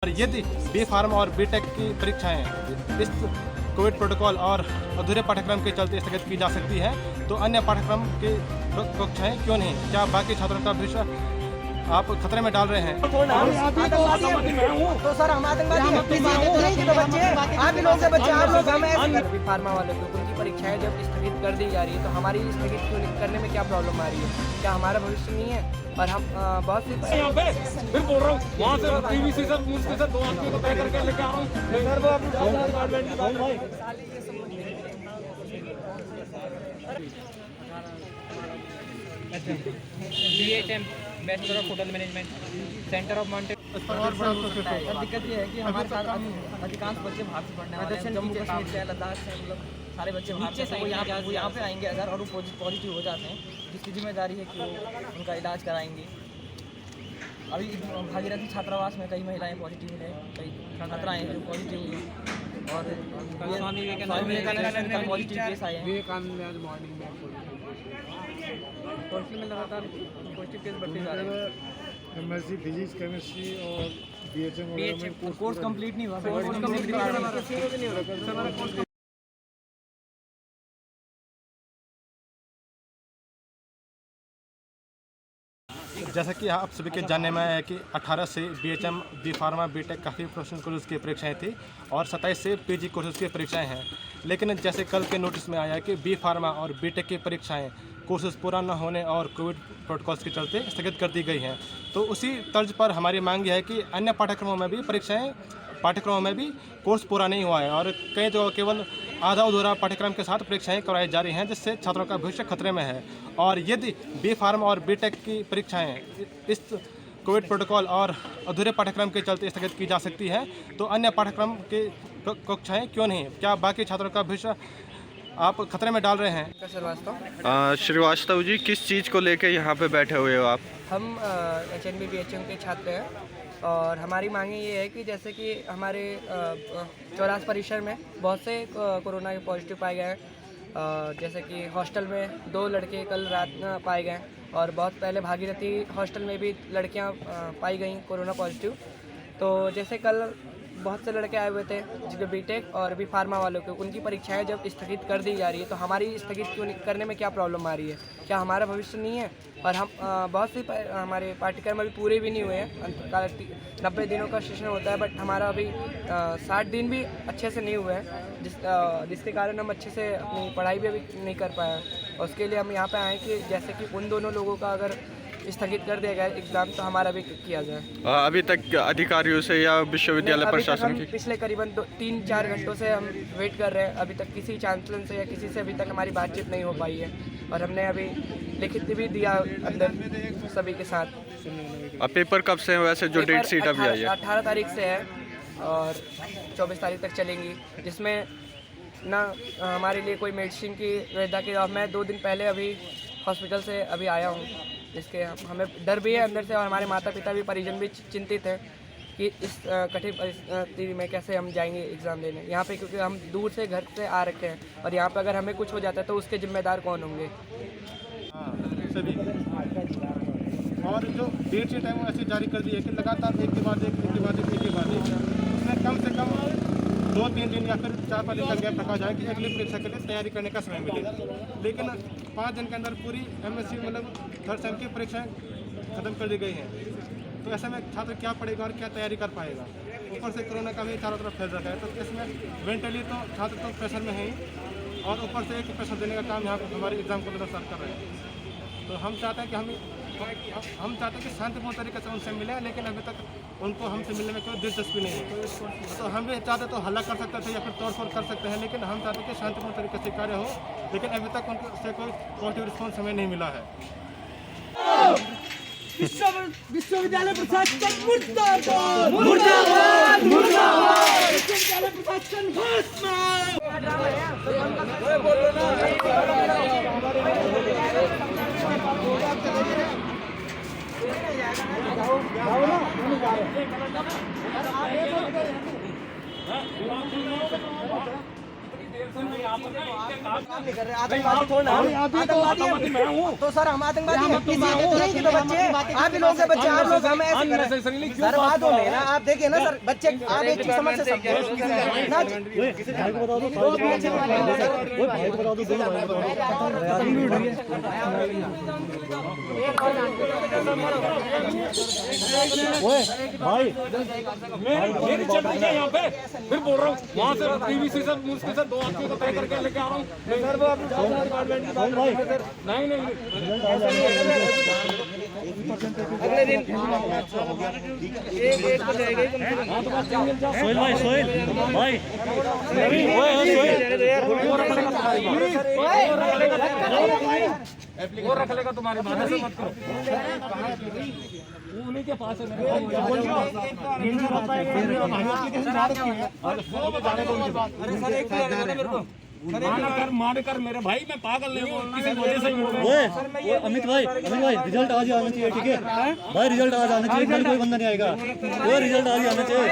और यदि B farm और बीटेक की परीक्षाएं इस कोविड प्रोटोकॉल और अधूरे पाठ्यक्रम के चलते स्थगित की जा सकती है, तो अन्य पाठ्यक्रम की कक्षाएं क्यों नहीं? क्या बाकी छात्रों का भविष्य आप खतरे में डाल रहे हैं? तो सर हम आतंकवादी आप ही लोग से बच्चे आप लोग हमें फार्मा वाले को उनकी परीक्षाएं जब स्थगित कर दी जा रही है तो हमारी स्थगित करने में क्या प्रॉब्लम आ रही है? क्या हमारा भविष्य नहीं है? और हम बहुत सी फिर बोल रहा हूँ वहाँ से पीवीसी से मुझके साथ 2 आदमी को तय करके लेके आ रहा हूँ। BHM bachelor of hotel management centre of mountain. दिक्कत ये है कि हमारे साथ अधिकांश बच्चे बाहर से पढ़ने वाले हैं, जम्मू कश्मीर से, लद्दाख से, मतलब सारे बच्चे बाहर से वो यहाँ पे आएंगे अगर और वो पॉजिटिव हो जाते हैं, जिसकी जिम्मेदारी है कि वो उनका इलाज कराएंगे। अभी भागीरथी छात्रावास में कई महिलाएं पॉजिटिव हैं, कई छात्राएं हैं जो पॉजिटिव हुई और स्वामी विवेकानंद का पॉजिटिव केस आए हैं। हॉस्टल में लगातार पॉजिटिव केस बढ़ते जा रहे हैं। एमएससी फिजिक्स केमिस्ट्री और बीएचएम में कोर्स कंप्लीट नहीं हुआ। जैसा कि आप सभी के जानने में आया कि 18 से बीएचएम, बी फार्मा, बीटेक काफ़ी प्रोफेशनल कोर्सेज की परीक्षाएं थी और 27 से पीजी कोर्सेज की परीक्षाएं हैं। लेकिन जैसे कल के नोटिस में आया कि बी फार्मा और बीटेक की परीक्षाएं कोर्सेज पूरा न होने और कोविड प्रोटोकॉल्स के चलते स्थगित कर दी गई हैं, तो उसी तर्ज पर हमारी मांग यह है कि अन्य पाठ्यक्रमों में भी कोर्स पूरा नहीं हुआ है और कई जगह केवल आधा अधूरा पाठ्यक्रम के साथ परीक्षाएं कराई जा रही हैं, जिससे छात्रों का भविष्य खतरे में है। और यदि बी फार्म और बीटेक की परीक्षाएं इस कोविड प्रोटोकॉल और अधूरे पाठ्यक्रम के चलते स्थगित की जा सकती है, तो अन्य पाठ्यक्रम की कक्षाएं क्यों नहीं? क्या बाकी छात्रों का भविष्य आप खतरे में डाल रहे हैं? श्रीवास्तव जी, किस चीज़ को लेकर यहाँ पे बैठे हुए हो आप? हम HNB BHM के छात्र हैं और हमारी मांगे ये है कि जैसे कि हमारे चौरास परिसर में बहुत से कोरोना के पॉजिटिव पाए गए हैं। जैसे कि हॉस्टल में 2 लड़के कल रात में पाए गए और बहुत पहले भागीरथी हॉस्टल में भी लड़कियां पाई गई कोरोना पॉजिटिव। तो जैसे कल बहुत से लड़के आए हुए थे जिनके बीटेक और भी फार्मा वालों को उनकी परीक्षाएं जब स्थगित कर दी जा रही है तो हमारी स्थगित क्यों करने में क्या प्रॉब्लम आ रही है? क्या हमारा भविष्य नहीं है? और हम बहुत सी हमारे पाठ्यक्रम अभी पूरे भी नहीं हुए हैं। 90 दिनों का सेशन होता है बट हमारा अभी 60 दिन भी अच्छे से नहीं हुए हैं, जिसके कारण हम अच्छे से अपनी पढ़ाई भी अभी नहीं कर पाए हैं। और उसके लिए हम यहाँ पे आए कि जैसे कि उन दोनों लोगों का अगर स्थगित कर दिया गया एग्ज़ाम तो हमारा भी किया जाए। अभी तक अधिकारियों से या विश्वविद्यालय प्रशासन की पिछले करीबन 3-4 घंटों से हम वेट कर रहे हैं। अभी तक किसी चांसलर से या किसी से अभी तक हमारी बातचीत नहीं हो पाई है और हमने अभी लिखित भी दिया अंदर सभी के साथ। अब पेपर कब से है वैसे जो डेट शीट अभी आई है? 18 तारीख से है और 24 तारीख तक चलेंगी, जिसमें ना हमारे लिए कोई मेडिसिन की सुविधा की। और मैं 2 दिन पहले अभी हॉस्पिटल से अभी आया हूँ, जिसके हमें डर भी है अंदर से और हमारे माता पिता भी, परिजन भी चिंतित हैं कि इस कठिन परिस्थिति में कैसे हम जाएंगे एग्ज़ाम देने यहाँ पे, क्योंकि हम दूर से घर से आ रखे हैं और यहाँ पे अगर हमें कुछ हो जाता है तो उसके जिम्मेदार कौन होंगे? सभी और जो डेट शीट है वो ऐसी जारी कर दी है कि लगातार एक के बाद एक उसमें कम से कम 2-3 दिन या फिर 4-5 दिन का गैप रखा जाए कि अगली परीक्षा के लिए तैयारी करने का समय मिले। लेकिन 5 दिन के अंदर पूरी एमएससी मतलब 3rd सेम की परीक्षाएं खत्म कर दी गई हैं, तो ऐसे में छात्र क्या पढ़ेगा और क्या तैयारी कर पाएगा? ऊपर से कोरोना का भी चारों तरफ फैल रखा है, तो इसमें मेंटली तो छात्र तो प्रेशर में है ही और ऊपर से एक प्रेशर देने का काम यहाँ पर हमारे एग्जाम को लेकर सर कर रहे हैं। तो हम चाहते हैं कि शांतिपूर्ण तरीके से उनसे मिलें, लेकिन अभी तक उनको हमसे मिलने में कोई दिलचस्पी नहीं है। तो हम भी चाहते तो हल्ला कर सकते थे या फिर तोड़फोड़ कर सकते हैं, लेकिन हम चाहते कि शांतिपूर्ण तरीके से कार्य हो, लेकिन अभी तक उनको से कोई पॉजिटिव रिस्पॉन्स हमें नहीं मिला है। विश्वविद्यालय प्रशासन मुर्दाबाद, मुर्दाबाद, मुर्दाबाद, विश्वविद्यालय प्रशासन देर से नहीं आ आतंकवादी कौन है? आतंकवादी मैं हूँ तो सर हम आतंकवादी हैं। किसी के तो बच्चे आप ही लोग के बच्चे आप लोग हमें ऐसे कर रहे हैं। सर बात हो रही है ना, आप देखिए ना सर बच्चे आप एक चीज समझ से ना मेरी चल रही है यहाँ पे, फिर बोल रहा हूँ वहाँ से पीवीसी से मुझके से 2 आदमी को तय करके लेके आ रहा हूँ। नहीं नहीं अगले दिन एक हो जाएगा सोहेल भाई वो रख लेगा तुम्हारी बात, ऐसे मत करो। उन्हीं के पास है मार कर मेरे भाई, मैं पागल नहीं हूँ, किसी वजह से ही बोल रहा हूँ। अमित भाई रिजल्ट आज आना चाहिए, ठीक है भाई, रिजल्ट आज आना चाहिए, कल कोई बंदा नहीं आएगा, वो रिजल्ट आज आना चाहिए।